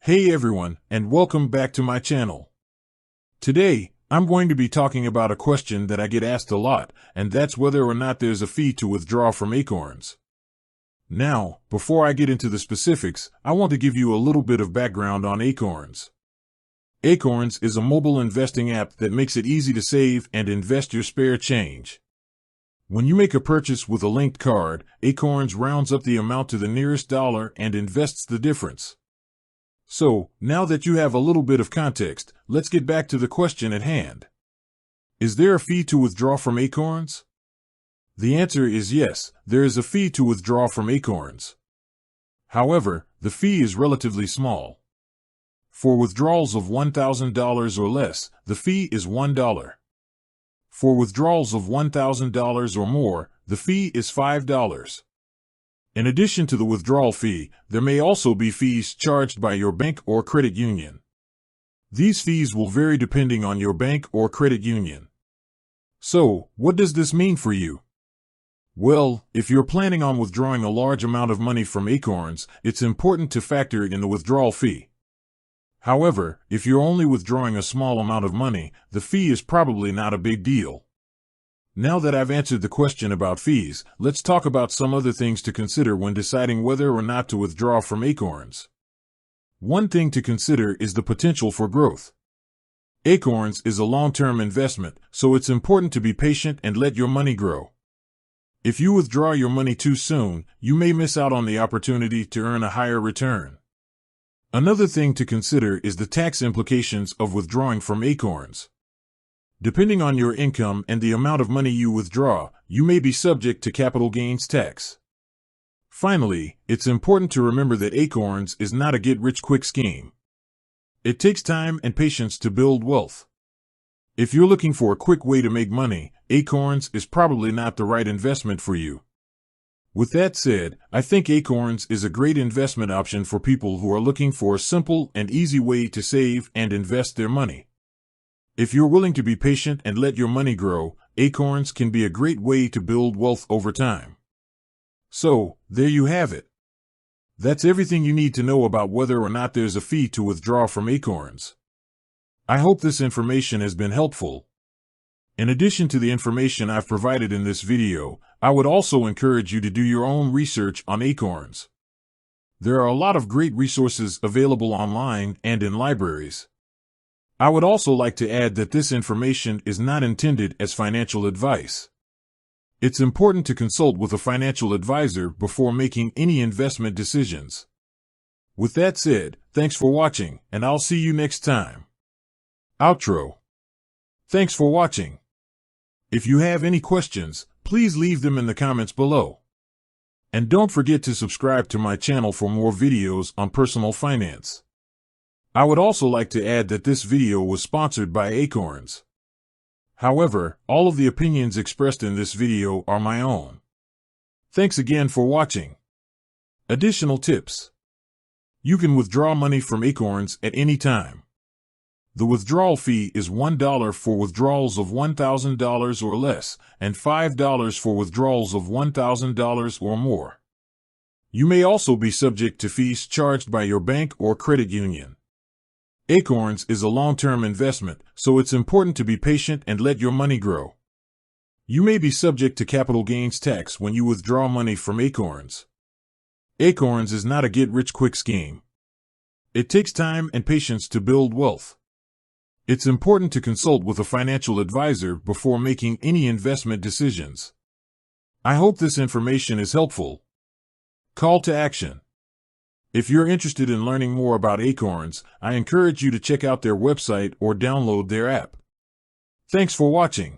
Hey everyone, and welcome back to my channel. Today, I'm going to be talking about a question that I get asked a lot, and that's whether or not there's a fee to withdraw from Acorns. Now, before I get into the specifics, I want to give you a little bit of background on Acorns. Acorns is a mobile investing app that makes it easy to save and invest your spare change. When you make a purchase with a linked card, Acorns rounds up the amount to the nearest dollar and invests the difference. So, now that you have a little bit of context, let's get back to the question at hand. Is there a fee to withdraw from Acorns? The answer is yes, there is a fee to withdraw from Acorns. However, the fee is relatively small. For withdrawals of $1,000 or less, the fee is $1. For withdrawals of $1,000 or more, the fee is $5. In addition to the withdrawal fee, there may also be fees charged by your bank or credit union. These fees will vary depending on your bank or credit union. So, what does this mean for you? Well, if you're planning on withdrawing a large amount of money from Acorns, it's important to factor in the withdrawal fee. However, if you're only withdrawing a small amount of money, the fee is probably not a big deal. Now that I've answered the question about fees, let's talk about some other things to consider when deciding whether or not to withdraw from Acorns. One thing to consider is the potential for growth. Acorns is a long-term investment, so it's important to be patient and let your money grow. If you withdraw your money too soon, you may miss out on the opportunity to earn a higher return. Another thing to consider is the tax implications of withdrawing from Acorns. Depending on your income and the amount of money you withdraw, you may be subject to capital gains tax. Finally, it's important to remember that Acorns is not a get-rich-quick scheme. It takes time and patience to build wealth. If you're looking for a quick way to make money, Acorns is probably not the right investment for you. With that said, I think Acorns is a great investment option for people who are looking for a simple and easy way to save and invest their money. If you're willing to be patient and let your money grow, Acorns can be a great way to build wealth over time. So, there you have it. That's everything you need to know about whether or not there's a fee to withdraw from Acorns. I hope this information has been helpful. In addition to the information I've provided in this video, I would also encourage you to do your own research on Acorns. There are a lot of great resources available online and in libraries. I would also like to add that this information is not intended as financial advice. It's important to consult with a financial advisor before making any investment decisions. With that said, thanks for watching, and I'll see you next time. Outro. Thanks for watching. If you have any questions, please leave them in the comments below. And don't forget to subscribe to my channel for more videos on personal finance. I would also like to add that this video was sponsored by Acorns. However, all of the opinions expressed in this video are my own. Thanks again for watching. Additional tips. You can withdraw money from Acorns at any time. The withdrawal fee is $1 for withdrawals of $1,000 or less, and $5 for withdrawals of $1,000 or more. You may also be subject to fees charged by your bank or credit union. Acorns is a long-term investment, so it's important to be patient and let your money grow. You may be subject to capital gains tax when you withdraw money from Acorns. Acorns is not a get-rich-quick scheme. It takes time and patience to build wealth. It's important to consult with a financial advisor before making any investment decisions. I hope this information is helpful. Call to action. If you're interested in learning more about Acorns, I encourage you to check out their website or download their app. Thanks for watching.